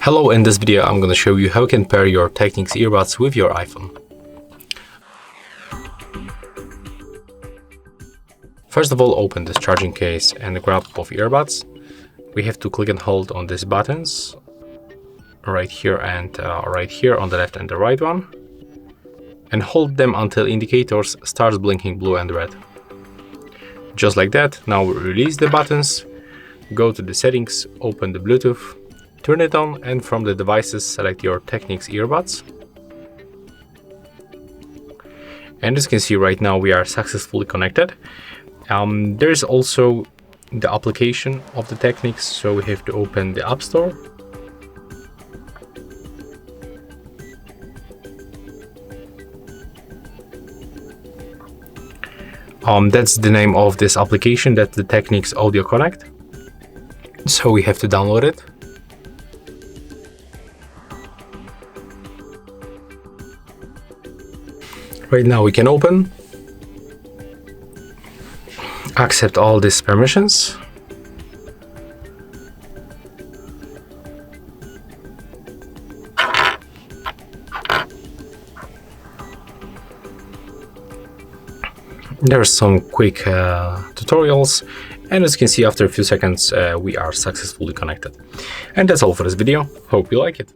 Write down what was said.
Hello, in this video I'm going to show you how you can pair your Technics earbuds with your iPhone. First of all, open this charging case and grab both earbuds. We have to click and hold on these buttons right here and right here on the left and the right one, and hold them until indicators starts blinking blue and red. Just like that. Now release the buttons, go to the settings, open the Bluetooth, turn it on, and from the devices select your Technics earbuds. And as you can see right now, we are successfully connected. There is also the application of the Technics, so we have to open the App Store. That's the name of this application, that's the Technics Audio Connect. So we have to download it. Right now we can open, accept all these permissions, there are some quick tutorials, and as you can see, after a few seconds we are successfully connected. And that's all for this video. Hope you like it.